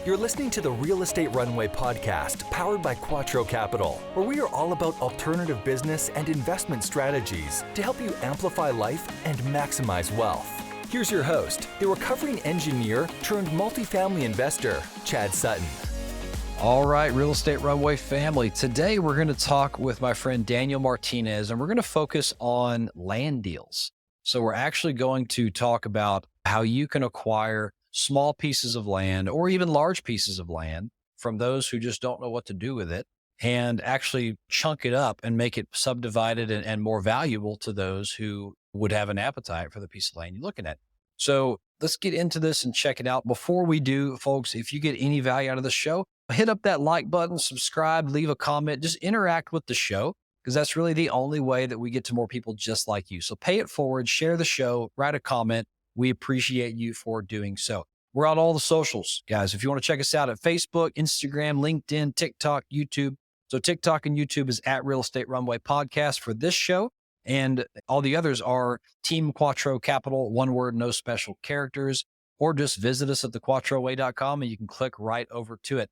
You're listening to the Real Estate Runway podcast, powered by QUATTRO CAPITAL, where we are all about alternative business and investment strategies to help you amplify life and maximize wealth. Here's your host, the recovering engineer turned multifamily investor, Chad Sutton. All right, Real Estate Runway family. Today, we're going to talk with my friend Daniel Martinez, and we're going to focus on land deals. So we're actually going to talk about how you can acquire small pieces of land or even large pieces of land from those who just don't know what to do with it, and actually chunk it up and make it subdivided and more valuable to those who would have an appetite for the piece of land you're looking at. So let's get into this and check it out. Before we do, folks, if you get any value out of the show, hit up that like button, subscribe, leave a comment, just interact with the show, because that's really the only way that we get to more people just like you. So pay it forward, share the show, write a comment. We appreciate you for doing so. We're on all the socials, guys. If you want to check us out at Facebook, Instagram, LinkedIn, TikTok, YouTube. So TikTok and YouTube is at Real Estate Runway Podcast for this show. And all the others are Team Quattro Capital, one word, no special characters, or just visit us at thequattroway.com and you can click right over to it.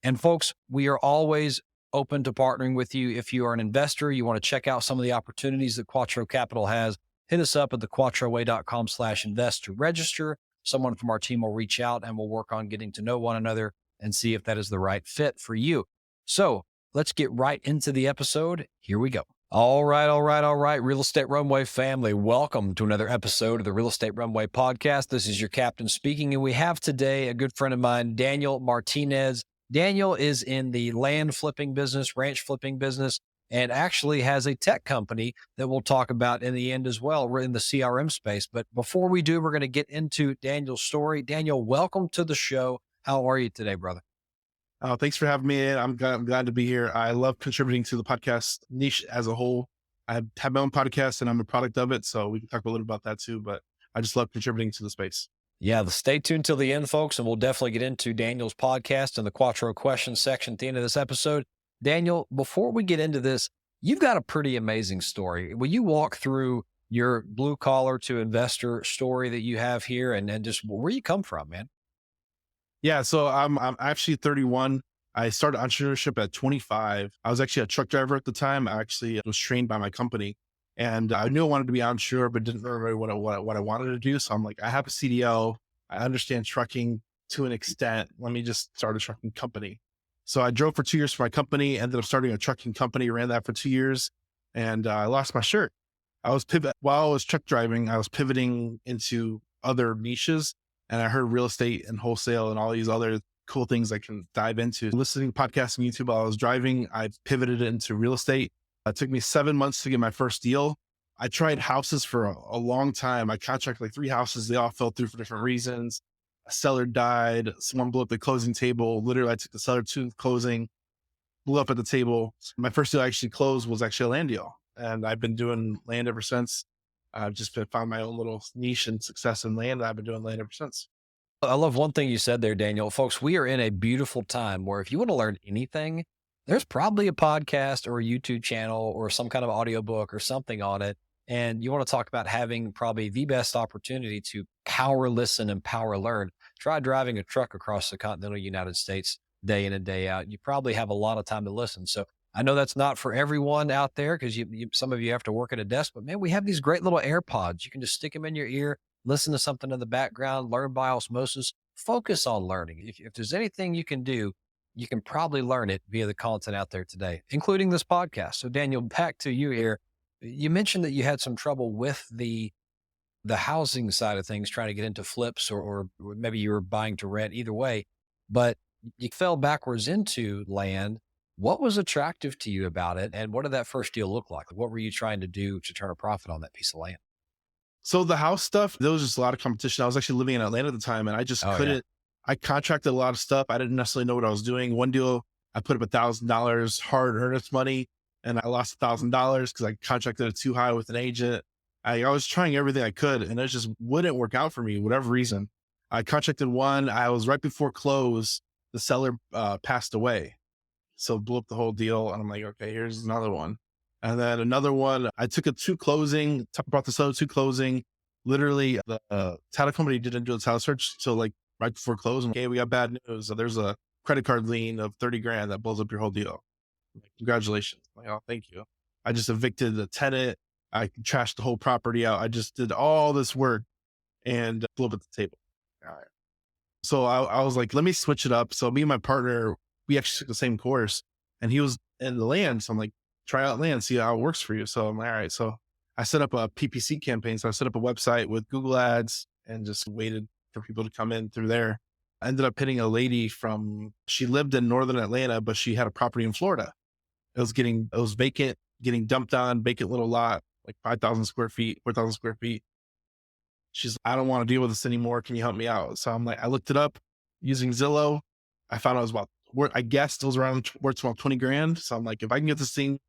And folks, we are always open to partnering with you. If you are an investor, you want to check out some of the opportunities that Quattro Capital has, hit us up at thequattroway.com/invest to register. Someone from our team will reach out and we'll work on getting to know one another and see if that is the right fit for you. So let's get right into the episode. Here we go. All right. Real Estate Runway family, welcome to another episode of the Real Estate Runway podcast. This is your captain speaking, and we have today a good friend of mine, Daniel Martinez. Daniel is in the land flipping business, ranch flipping business, and actually has a tech company that we'll talk about in the end as well. We're in the CRM space. But before we do, we're going to get into Daniel's story. Daniel, welcome to the show. How are you today, brother? Thanks for having me in. I'm glad to be here. I love contributing to the podcast niche as a whole. I have my own podcast and I'm a product of it. So we can talk a little about that too, but I just love contributing to the space. Yeah, stay tuned till the end, folks, and we'll definitely get into Daniel's podcast and the Quattro questions section at the end of this episode. Daniel, before we get into this, you've got a pretty amazing story. Will you walk through your blue collar to investor story that you have here and just where you come from, man? Yeah. So I'm actually 31. I started entrepreneurship at 25. I was actually a truck driver at the time. I actually was trained by my company and I knew I wanted to be onshore, but didn't know really what I wanted to do. So I'm like, I have a CDL. I understand trucking to an extent. Let me just start a trucking company. So I drove for 2 years for my company, ended up starting a trucking company, ran that for 2 years, and I lost my shirt. While I was truck driving, I was pivoting into other niches, and I heard real estate and wholesale and all these other cool things I can dive into. Listening to podcasts on YouTube while I was driving, I pivoted into real estate. It took me 7 months to get my first deal. I tried houses for a long time. I contracted like 3 houses. They all fell through for different reasons. A seller died. Someone blew up the closing table. Literally, I took the seller to closing, blew up at the table. My first deal I actually closed was actually a land deal. And I've been doing land ever since. I've just found my own little niche and success in land. I've been doing land ever since. I love one thing you said there, Daniel. Folks, we are in a beautiful time where if you want to learn anything, there's probably a podcast or a YouTube channel or some kind of audiobook or something on it. And you want to talk about having probably the best opportunity to power listen and power learn. Try driving a truck across the continental United States day in and day out. You probably have a lot of time to listen. So I know that's not for everyone out there because some of you have to work at a desk, but man, we have these great little AirPods. You can just stick them in your ear, listen to something in the background, learn by osmosis, focus on learning. If there's anything you can do, you can probably learn it via the content out there today, including this podcast. So Daniel, back to you here. You mentioned that you had some trouble with the housing side of things, trying to get into flips or maybe you were buying to rent, either way, but you fell backwards into land. What was attractive to you about it? And what did that first deal look like? What were you trying to do to turn a profit on that piece of land? So the house stuff, there was just a lot of competition. I was actually living in Atlanta at the time and I just couldn't. Yeah. I contracted a lot of stuff. I didn't necessarily know what I was doing. One deal, I put up $1,000 hard earnest money and I lost $1,000 because I contracted it too high with an agent. I was trying everything I could and it just wouldn't work out for me, whatever reason. I contracted one. I was right before close. The seller passed away. So blew up the whole deal. And I'm like, okay, here's another one. And then another one, I took it to closing, brought the seller to closing. Literally, the title company didn't do the title search. So like right before closing. Okay, we got bad news. So there's a credit card lien of 30 grand that blows up your whole deal. I'm like, congratulations. I'm like, oh, thank you. I just evicted the tenant. I trashed the whole property out. I just did all this work and blew up at the table. All right. So I was like, let me switch it up. So me and my partner, we actually took the same course and he was in the land. So I'm like, try out land, see how it works for you. So I'm like, all right. So I set up a PPC campaign. So I set up a website with Google Ads and just waited for people to come in through there. I ended up hitting a lady she lived in Northern Atlanta, but she had a property in Florida. It was vacant, getting dumped on, vacant little lot, like 5,000 square feet, 4,000 square feet. She's like, I don't want to deal with this anymore. Can you help me out? So I'm like, I looked it up using Zillow. I found out it was I guessed it was worth about 20 grand. So I'm like, if I can get this thing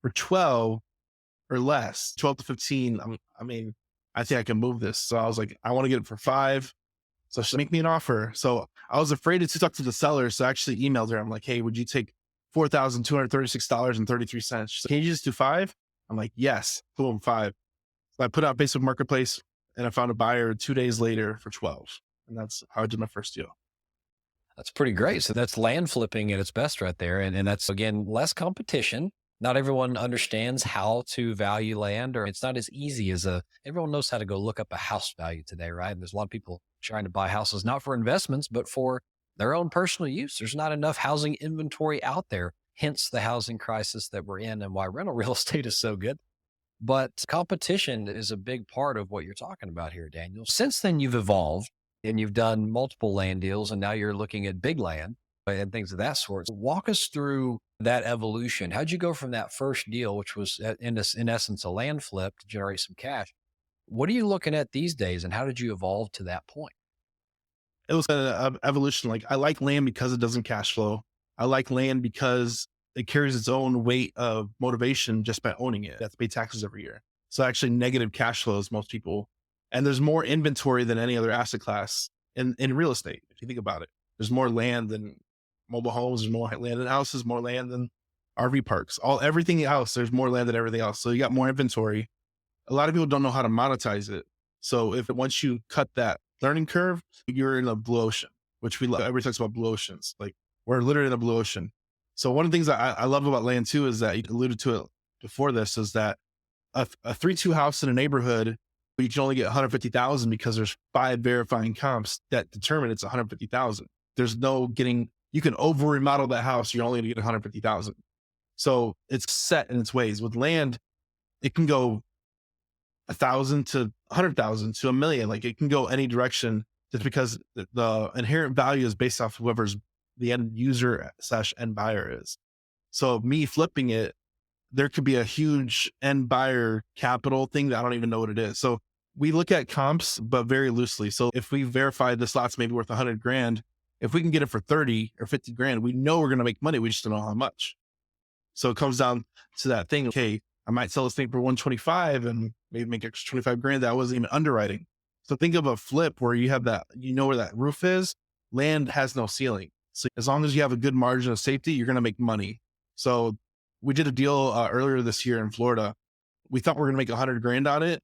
for 12 or less, 12 to 15, I think I can move this. So I was like, I want to get it for 5. So she'll make me an offer. So I was afraid to talk to the seller. So I actually emailed her. I'm like, hey, would you take $4,236.33? She's like, can you just do 5? I'm like, yes, boom, 5. So I put out Facebook Marketplace and I found a buyer 2 days later for 12. And that's how I did my first deal. That's pretty great. So that's land flipping at its best right there. And that's, again, less competition. Not everyone understands how to value land, or it's not as easy as everyone knows how to go look up a house value today, right? And there's a lot of people trying to buy houses, not for investments, but for their own personal use. There's not enough housing inventory out there, hence the housing crisis that we're in and why rental real estate is so good. But competition is a big part of what you're talking about here, Daniel. Since then, you've evolved and you've done multiple land deals, and now you're looking at big land and things of that sort. So walk us through that evolution. How'd you go from that first deal, which was in essence a land flip to generate some cash? What are you looking at these days, and how did you evolve to that point? It was an evolution. Like I like land because it doesn't cash flow. I like land because it carries its own weight of motivation just by owning it. You have to pay taxes every year. So actually negative cash flows, most people. And there's more inventory than any other asset class in real estate. If you think about it, there's more land than mobile homes, there's more land than houses, more land than RV parks, everything else. There's more land than everything else. So you got more inventory. A lot of people don't know how to monetize it. So once you cut that learning curve, you're in a blue ocean, which we love. Everybody talks about blue oceans. Like we're literally in a blue ocean. So one of the things that I love about land too is that you alluded to it before this, is that a 3-2 house in a neighborhood, you can only get 150,000 because there's 5 verifying comps that determine it's 150,000. There's no you can over remodel that house. You're only going to get 150,000. So it's set in its ways. With land, it can go 1,000 to 100,000 to 1 million. Like it can go any direction just because the inherent value is based off whoever's the end user / end buyer is. So me flipping it, there could be a huge end buyer capital thing that I don't even know what it is. So we look at comps, but very loosely. So if we verify this lot's maybe worth 100 grand, if we can get it for 30 or 50 grand, we know we're going to make money. We just don't know how much. So it comes down to that thing. Okay, I might sell this thing for 125 and maybe make extra 25 grand that I wasn't even underwriting. So think of a flip where you have that, where that roof is. Land has no ceiling. So as long as you have a good margin of safety, you're going to make money. So we did a deal earlier this year in Florida. We thought we were going to make 100 grand on it.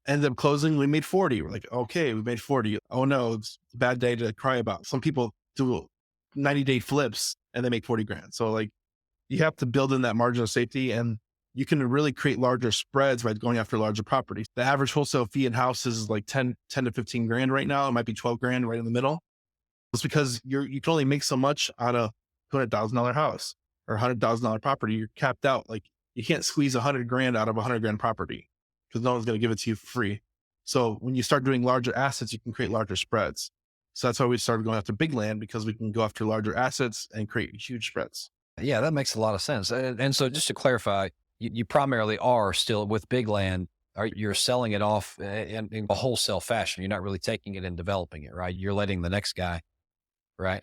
Ended up closing, we made 40. We're like, okay, we made 40. Oh no, it's a bad day to cry about. Some people do 90-day flips and they make 40 grand. So like you have to build in that margin of safety, and you can really create larger spreads by going after larger properties. The average wholesale fee in houses is like 10 to 15 grand right now. It might be 12 grand right in the middle. It's because you can only make so much on a $200,000 house or $100,000 property. You're capped out. Like you can't squeeze 100 grand out of a 100 grand property because no one's going to give it to you for free. So when you start doing larger assets, you can create larger spreads. So that's why we started going after big land, because we can go after larger assets and create huge spreads. Yeah, that makes a lot of sense. And so just to clarify, you primarily are still with big land, you're selling it off in a wholesale fashion. You're not really taking it and developing it, right? You're letting the next guy, right?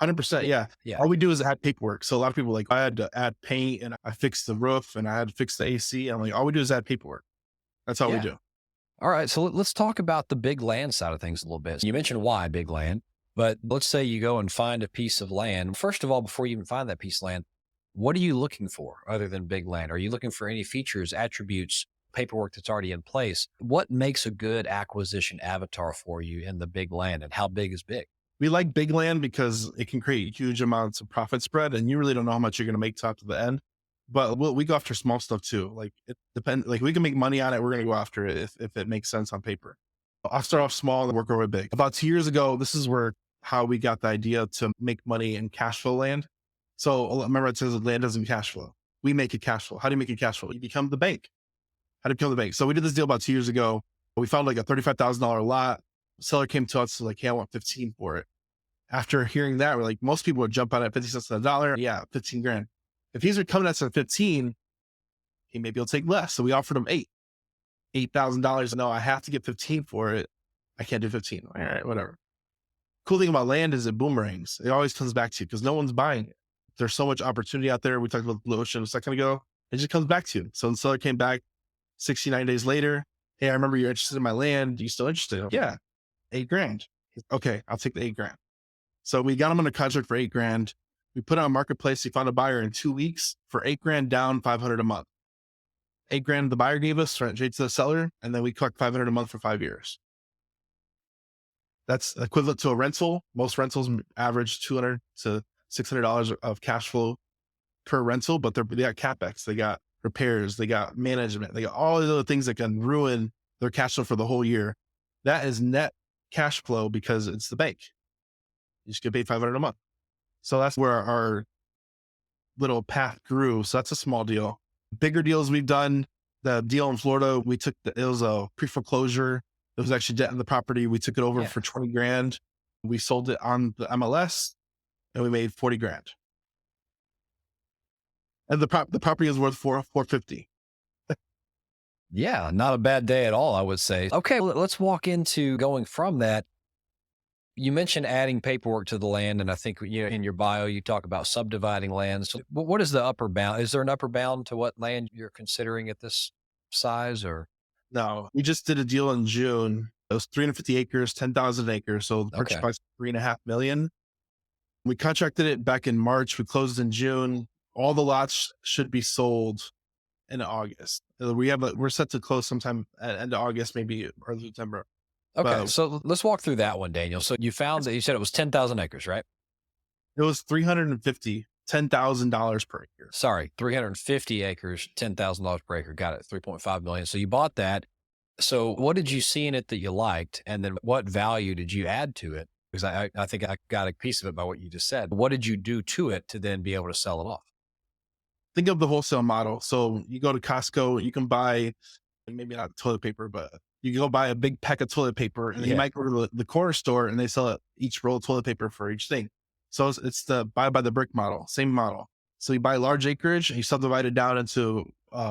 100%. Yeah. All we do is add paperwork. So a lot of people I had to add paint and I fixed the roof and I had to fix the AC. I'm like, all we do is add paperwork. That's all we do. All right. So let's talk about the big land side of things a little bit. You mentioned why big land, but let's say you go and find a piece of land. First of all, before you even find that piece of land, what are you looking for other than big land? Are you looking for any features, attributes paperwork that's already in place. What makes a good acquisition avatar for you in the big land, and how big is big? We like big land because it can create huge amounts of profit spread, and you really don't know how much you're going to make top to the end. But we go after small stuff too. Like it depends. Like we can make money on it. We're going to go after it if it makes sense on paper. I'll start off small and work our way big. About 2 years ago, this is where how we got the idea to make money in cash flow land. So remember, it says land doesn't cash flow. We make it cash flow. How do you make it cash flow? You become the bank. How to become the bank? So we did this deal about 2 years ago. We found like a $35,000 lot. The seller came to us like, "Hey, I want 15 for it." After hearing that, we're like, most people would jump on at 50 cents on the dollar. Yeah, 15 grand. If he's coming at us at 15, he maybe will take less. So we offered him $8,000. No, I have to get 15 for it. I can't do 15. All right, whatever. Cool thing about land is it boomerangs. It always comes back to you because no one's buying it. There's so much opportunity out there. We talked about the blue ocean a second ago. It just comes back to you. So the seller came back 69 days later. "Hey, I remember you're interested in my land. Are you still interested?" "Yeah, 8 grand. "Okay, I'll take the 8 grand. So we got him under contract for 8 grand. We put it on marketplace. He found a buyer in 2 weeks for 8 grand down, 500 a month. 8 grand the buyer gave us straight to the seller, and then we collect 500 a month for 5 years. That's equivalent to a rental. Most rentals average $200 to $600 of cash flow per rental, but they got CapEx, they got repairs, they got management, they got all these other things that can ruin their cash flow for the whole year. That is net cash flow because it's the bank. You just get paid 500 a month. So that's where our little path grew. So that's a small deal. Bigger deals we've done, the deal in Florida, it was a pre-foreclosure. It was actually debt in the property. We took it over for 20 grand. We sold it on the MLS and we made 40 grand. And the property is worth 450. Yeah, not a bad day at all, I would say. Okay, let's walk into going from that. You mentioned adding paperwork to the land, and I think in your bio you talk about subdividing land. So what is the upper bound? Is there an upper bound to what land you're considering at this size? Or No, we just did a deal in June. It was 350 acres, 10,000 acres. So the purchase price $3.5 million. We contracted it back in March. We closed in June. All the lots should be sold in August. We're set to close sometime at end of August, maybe early September. Okay, so let's walk through that one, Daniel. So you found that you said it was 10,000 acres, right? It was $10,000 per acre. Sorry, 350 acres, $10,000 per acre. Got it, 3.5 million. So you bought that. So what did you see in it that you liked? And then what value did you add to it? Because I think I got a piece of it by what you just said. What did you do to it to then be able to sell it off? Think of the wholesale model. So you go to Costco, you can buy, maybe not toilet paper, but you can go buy a big pack of toilet paper, and then you might go to the corner store and they sell each roll of toilet paper for each thing. So it's the buy by the brick model, same model. So you buy large acreage and you subdivide it down into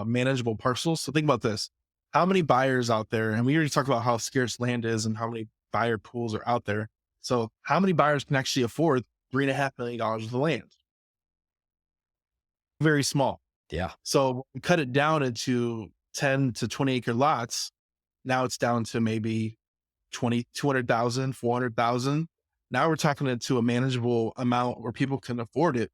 manageable parcels. So think about this. How many buyers out there, and we already talked about how scarce land is and how many buyer pools are out there. So how many buyers can actually afford $3.5 million of the land? Very small. Yeah. So we cut it down into 10 to 20 acre lots. Now it's down to maybe 200,000, 400,000. Now we're talking into a manageable amount where people can afford it.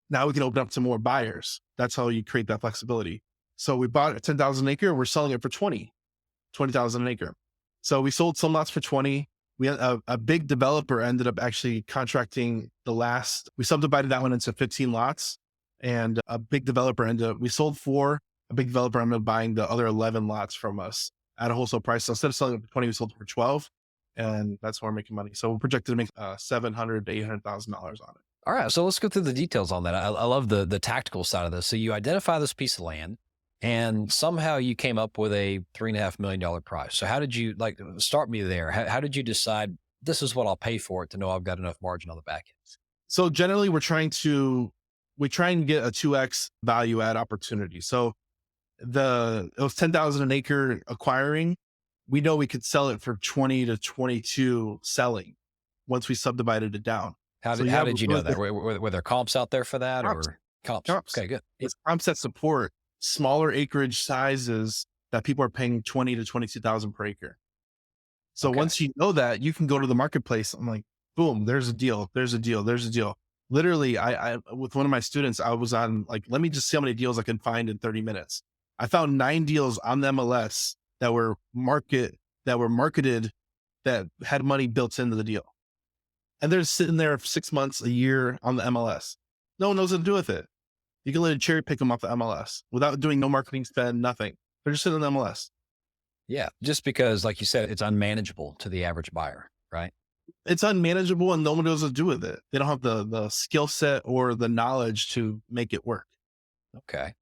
Now we can open up to more buyers. That's how you create that flexibility. So we bought a 10,000 acre. We're selling it for 20,000 an acre. So we sold some lots for 20. We had a big developer ended up actually contracting we subdivided that one into 15 lots, and a big developer we sold 4. A big developer ended up buying the other 11 lots from us at a wholesale price. So instead of selling it for 20, we sold it for 12, and that's where we're making money. So we're projected to make $700,000 to $800,000 on it. All right. So let's go through the details on that. I love the tactical side of this. So you identify this piece of land, and somehow you came up with a $3.5 million price. So how did you start me there? How did you decide this is what I'll pay for it to know I've got enough margin on the back end? So generally we try and get a 2x value add opportunity. So it was 10,000 an acre acquiring. We know we could sell it for 20 to 22 selling once we subdivided it down. How did you know that? Were there comps out there for that? Comps? Okay, good. It's comps that support smaller acreage sizes that people are paying 20 to 22,000 per acre. So once you know that, you can go to the marketplace. I'm like, boom, there's a deal. There's a deal. There's a deal. Literally, I with one of my students, I was on let me just see how many deals I can find in 30 minutes. I found 9 deals on the MLS that were marketed that had money built into the deal. And they're sitting there for 6 months, a year on the MLS. No one knows what to do with it. You can literally cherry pick them off the MLS without doing no marketing spend, nothing. They're just sitting on the MLS. Yeah. Just because, like you said, it's unmanageable to the average buyer, right? It's unmanageable and no one knows what to do with it. They don't have the skill set or the knowledge to make it work. Okay.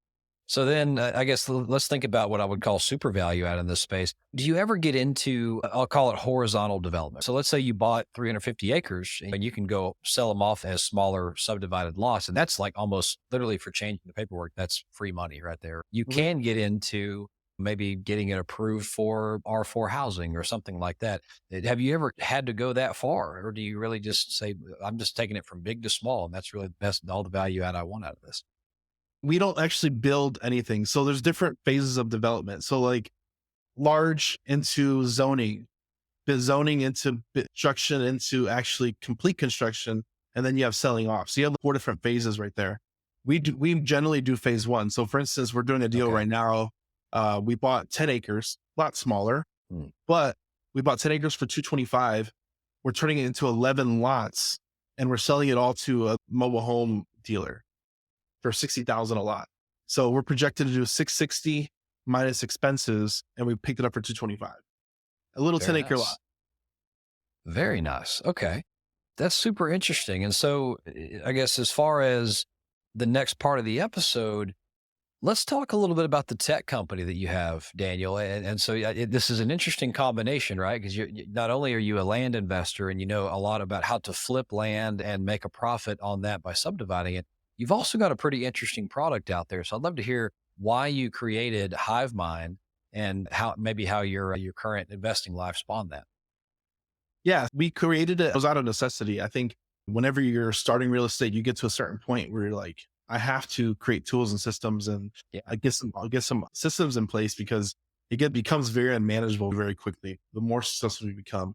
So then I guess let's think about what I would call super value out in this space. Do you ever get into, I'll call it horizontal development. So let's say you bought 350 acres and you can go sell them off as smaller subdivided lots. And that's like almost literally for changing the paperwork. That's free money right there. You can get into maybe getting it approved for R4 housing or something like that. Have you ever had to go that far? Or do you really just say, I'm just taking it from big to small and that's really the best, all the value add I want out of this? We don't actually build anything. So there's different phases of development. So like large into zoning, zoning into construction, into actually complete construction. And then you have selling off. So you have 4 different phases right there. We generally do phase 1. So for instance, we're doing a deal right now. We bought 10 acres, a lot smaller, but we bought 10 acres for 225. We're turning it into 11 lots and we're selling it all to a mobile home dealer for 60,000 a lot. So we're projected to do 660 minus expenses, and we picked it up for 225. A little 10-acre lot. Very nice. Okay. That's super interesting. And so I guess as far as the next part of the episode, let's talk a little bit about the tech company that you have, Daniel. And so this is an interesting combination, right? Because not only are you a land investor and you know a lot about how to flip land and make a profit on that by subdividing it, you've also got a pretty interesting product out there. So I'd love to hear why you created Hivemind and how your current investing life spawned that. Yeah, we created it. It was out of necessity. I think whenever you're starting real estate, you get to a certain point where you're like, I have to create tools and systems and I'll get some systems in place because it becomes very unmanageable very quickly. The more successful we become.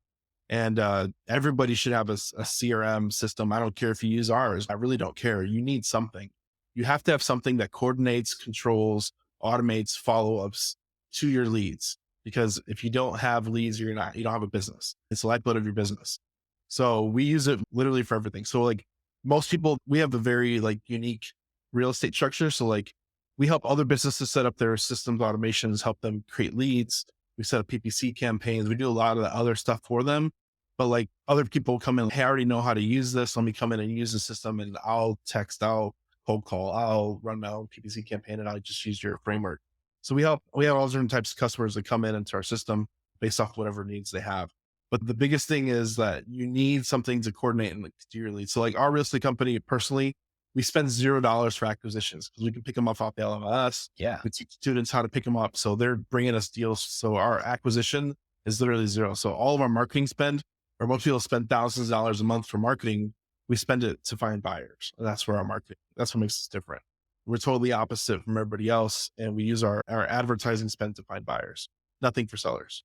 And everybody should have a CRM system. I don't care if you use ours. I really don't care. You need something. You have to have something that coordinates, controls, automates follow-ups to your leads. Because if you don't have leads, you don't have a business. It's the lifeblood of your business. So we use it literally for everything. So like most people, we have a very like unique real estate structure. So like we help other businesses set up their systems, automations, help them create leads. We set up PPC campaigns. We do a lot of the other stuff for them. But like other people come in, hey, I already know how to use this. Let me come in and use the system and I'll text, I'll cold call, I'll run my own PPC campaign and I'll just use your framework. So we have all different types of customers that come into our system based off whatever needs they have. But the biggest thing is that you need something to coordinate and to your leads. So like our real estate company, personally, we spend $0 for acquisitions because we can pick them up off the LMS. Yeah. We teach students how to pick them up. So they're bringing us deals. So our acquisition is literally zero. So all of our marketing spend, or most people spend thousands of dollars a month for marketing, we spend it to find buyers. And that's where our marketing, that's what makes us different. We're totally opposite from everybody else. And we use our advertising spend to find buyers, nothing for sellers.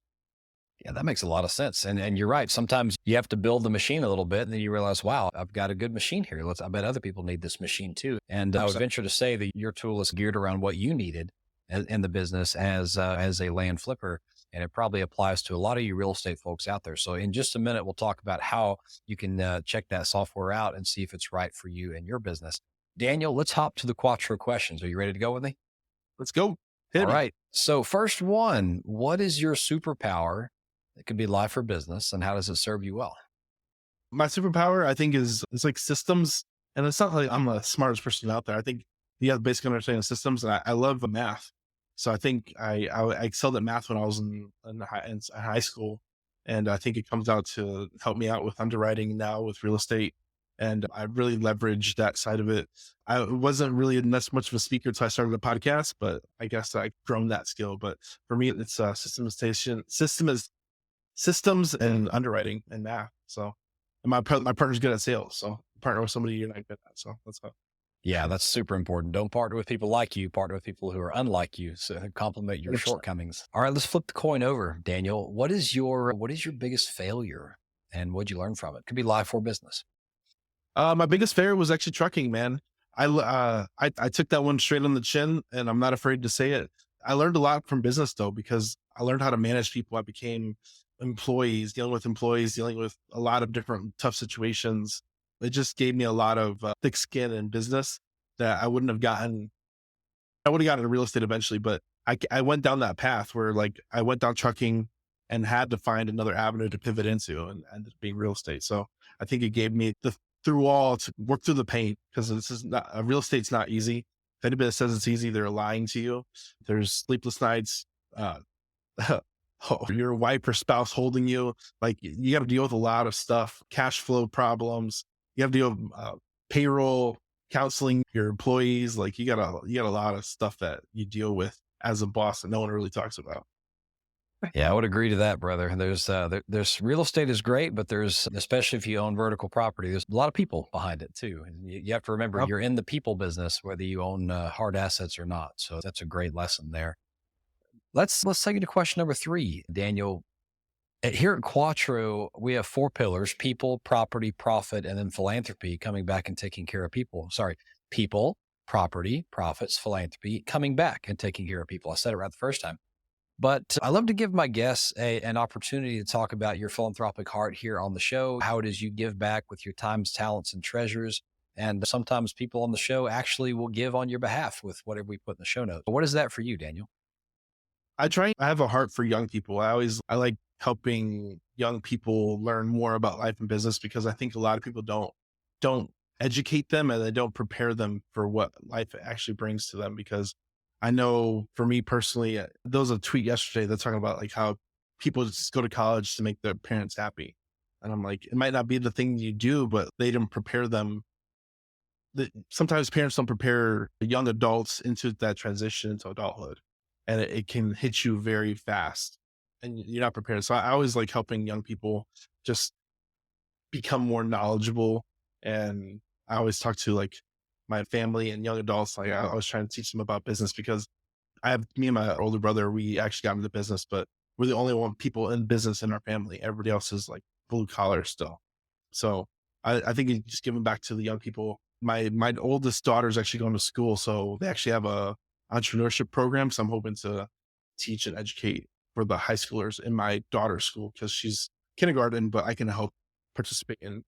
Yeah, that makes a lot of sense. And you're right. Sometimes you have to build the machine a little bit and then you realize, wow, I've got a good machine here. I bet other people need this machine too. And I would venture to say that your tool is geared around what you needed in the business as a land flipper. And it probably applies to a lot of you real estate folks out there. So in just a minute, we'll talk about how you can check that software out and see if it's right for you and your business. Daniel, let's hop to the Quattro questions. Are you ready to go with me? Let's go. All right. So first one, what is your superpower? It could be life or business, and how does it serve you well? My superpower, I think, is like systems. And it's not like I'm the smartest person out there. I think you have basic understanding of systems. And I love math. So I think I excelled at math when I was in high school. And I think it comes out to help me out with underwriting now with real estate. And I really leveraged that side of it. I wasn't really much of a speaker until I started a podcast, but I guess I've grown that skill. But for me, it's systems and underwriting and math. So, and my partner's good at sales. So partner with somebody you're not good at. So that's how. Yeah, that's super important. Don't partner with people like you, partner with people who are unlike you. So complement your 100%. shortcomings. All right, let's flip the coin over, Daniel. What is your biggest failure and what'd you learn from it? Could be life or business. My biggest failure was actually trucking, man. I took that one straight on the chin and I'm not afraid to say it. I learned a lot from business though, because I learned how to manage people. I became employees, dealing with a lot of different tough situations. It just gave me a lot of thick skin in business that I wouldn't have gotten. I would have gotten into real estate eventually, but I went down that path where like I went down trucking and had to find another avenue to pivot into and ended up being real estate. So I think it gave me the through all to work through the pain, because this is not real estate's not easy. If anybody that says it's easy, they're lying to you. There's sleepless nights, uh, your wife or spouse holding you. Like you got to deal with a lot of stuff, cash flow problems. You have to deal with payroll, counseling your employees. Like you got a lot of stuff that you deal with as a boss that no one really talks about. Yeah, I would agree to that, brother. There's real estate is great, but there's, especially if you own vertical property, there's a lot of people behind it too. And you have to remember Yep. you're in the people business, whether you own hard assets or not. So that's a great lesson there. Let's take you to question number 3, Daniel. Here at Quattro, we have 4 pillars: people, property, profit, and then philanthropy, coming back and taking care of people. Sorry, people, property, profits, philanthropy, coming back and taking care of people. I said it right the first time. But I love to give my guests an opportunity to talk about your philanthropic heart here on the show, how it is you give back with your times, talents, and treasures. And sometimes people on the show actually will give on your behalf with whatever we put in the show notes. What is that for you, Daniel? I have a heart for young people. I like helping young people learn more about life and business, because I think a lot of people don't educate them and they don't prepare them for what life actually brings to them. Because I know for me personally, there was a tweet yesterday that's talking about like how people just go to college to make their parents happy. And I'm like, it might not be the thing you do, but they didn't prepare them. Sometimes parents don't prepare young adults into that transition into adulthood, and it can hit you very fast and you're not prepared. So I always like helping young people just become more knowledgeable. And I always talk to like my family and young adults. Like I was trying to teach them about business, because me and my older brother, we actually got into business, but we're the only one people in business in our family. Everybody else is like blue collar still. So I think it's just giving back to the young people. My oldest daughter is actually going to school, so they actually have a entrepreneurship program. So I'm hoping to teach and educate for the high schoolers in my daughter's school, because she's kindergarten, but I can help participate and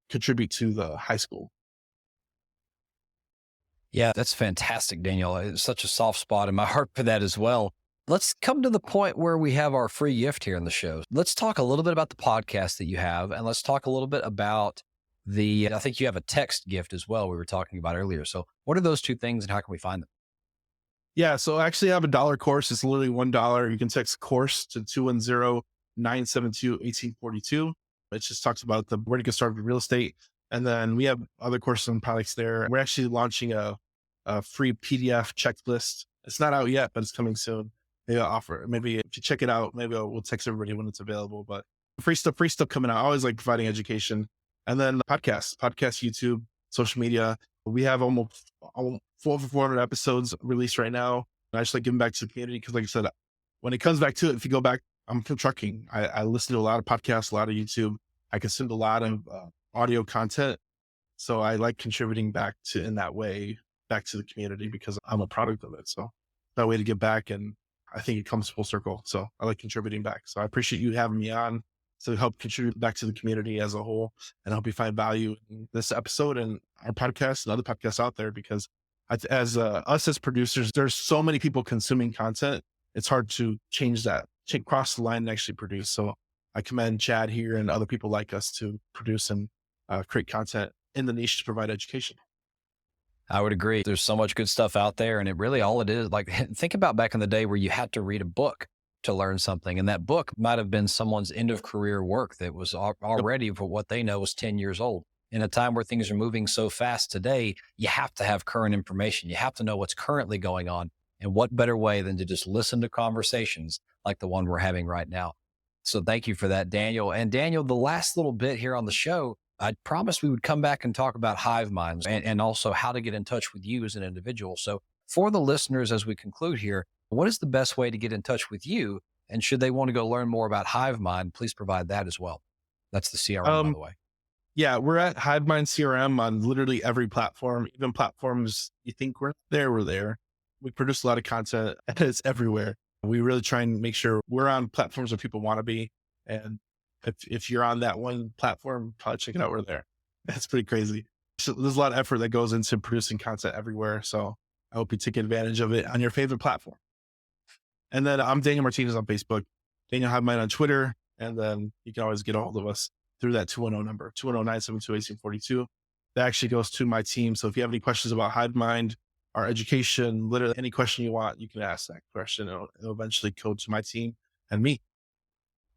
contribute to the high school. Yeah, that's fantastic, Daniel. It's such a soft spot in my heart for that as well. Let's come to the point where we have our free gift here in the show. Let's talk a little bit about the podcast that you have, and let's talk a little bit about I think you have a text gift as well, we were talking about earlier. So what are those 2 things and how can we find them? Yeah. So actually I have a dollar course. It's literally $1. You can text course to 210-972-1842. It just talks about where to get started with real estate. And then we have other courses and products there. We're actually launching a free PDF checklist. It's not out yet, but it's coming soon. Maybe I'll offer, maybe if you check it out, maybe we'll text everybody when it's available, but free stuff coming out. I always like providing education. And then podcast, YouTube, social media. We have almost over 400 episodes released right now. And I just like giving back to the community, because like I said, when it comes back to it, if you go back, I'm from trucking. I listen to a lot of podcasts, a lot of YouTube. I consume a lot of audio content. So I like contributing in that way, back to the community, because I'm a product of it. So that way to give back. And I think it comes full circle. So I like contributing back. So I appreciate you having me on to help contribute back to the community as a whole, and help you find value in this episode and our podcast and other podcasts out there. Because as us as producers, there's so many people consuming content. It's hard to change that, cross the line and actually produce. So I commend Chad here and other people like us to produce and create content in the niche to provide education. I would agree. There's so much good stuff out there, and it really all it is. Like, think about back in the day where you had to read a book to learn something. And that book might have been someone's end of career work that was already, for what they know, was 10 years old. In a time where things are moving so fast today, you have to have current information. You have to know what's currently going on. And what better way than to just listen to conversations like the one we're having right now? So thank you for that, Daniel. And Daniel, the last little bit here on the show, I promised we would come back and talk about Hivemind and also how to get in touch with you as an individual. So for the listeners, as we conclude here, what is the best way to get in touch with you? And should they want to go learn more about Hivemind, please provide that as well. That's the CRM, by the way. Yeah, we're at Hivemind CRM on literally every platform, even platforms you think we're there. We produce a lot of content and it's everywhere. We really try and make sure we're on platforms where people want to be. And if you're on that one platform, probably check it out. We're there. That's pretty crazy. So there's a lot of effort that goes into producing content everywhere. So I hope you take advantage of it on your favorite platform. And then I'm Daniel Martinez on Facebook, Daniel Hivemind on Twitter. And then you can always get a hold of us through that 210 number, 210-972-1842. That actually goes to my team. So if you have any questions about Hivemind, our education, literally any question you want, you can ask that question. It'll eventually go to my team and me.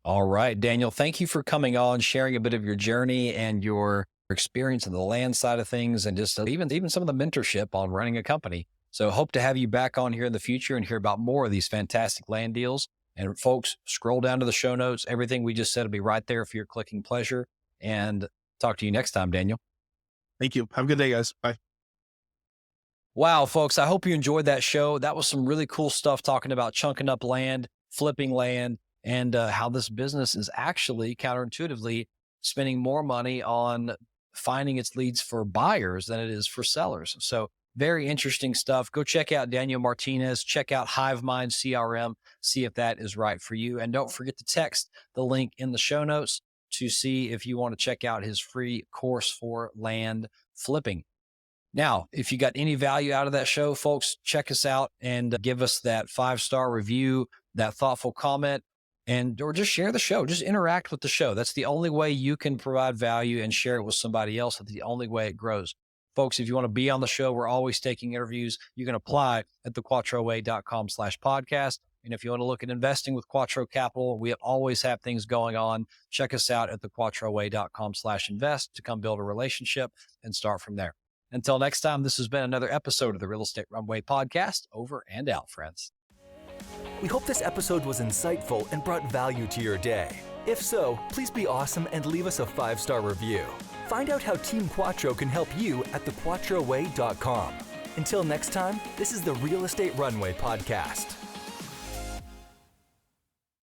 All right, Daniel, thank you for coming on, sharing a bit of your journey and your experience in the land side of things, and just even some of the mentorship on running a company. So hope to have you back on here in the future and hear about more of these fantastic land deals. And folks, scroll down to the show notes. Everything we just said will be right there for your clicking pleasure. And talk to you next time, Daniel. Thank you. Have a good day, guys. Bye. Wow, folks, I hope you enjoyed that show. That was some really cool stuff talking about chunking up land, flipping land, and how this business is actually counterintuitively spending more money on finding its leads for buyers than it is for sellers. So very interesting stuff. Go check out Daniel Martinez, check out Hivemind CRM, see if that is right for you. And don't forget to text the link in the show notes to see if you want to check out his free course for land flipping. Now, if you got any value out of that show, folks, check us out and give us that 5-star review, that thoughtful comment, or just share the show. Just interact with the show. That's the only way you can provide value and share it with somebody else. That's the only way it grows. Folks, if you want to be on the show, we're always taking interviews. You can apply at thequattroway.com/podcast. And if you want to look at investing with Quattro Capital, we always have things going on. Check us out at thequattroway.com/invest to come build a relationship and start from there. Until next time, this has been another episode of the Real Estate Runway Podcast. Over and out, friends. We hope this episode was insightful and brought value to your day. If so, please be awesome and leave us a 5-star review. Find out how Team Quattro can help you at thequattroway.com. Until next time, this is the Real Estate Runway Podcast.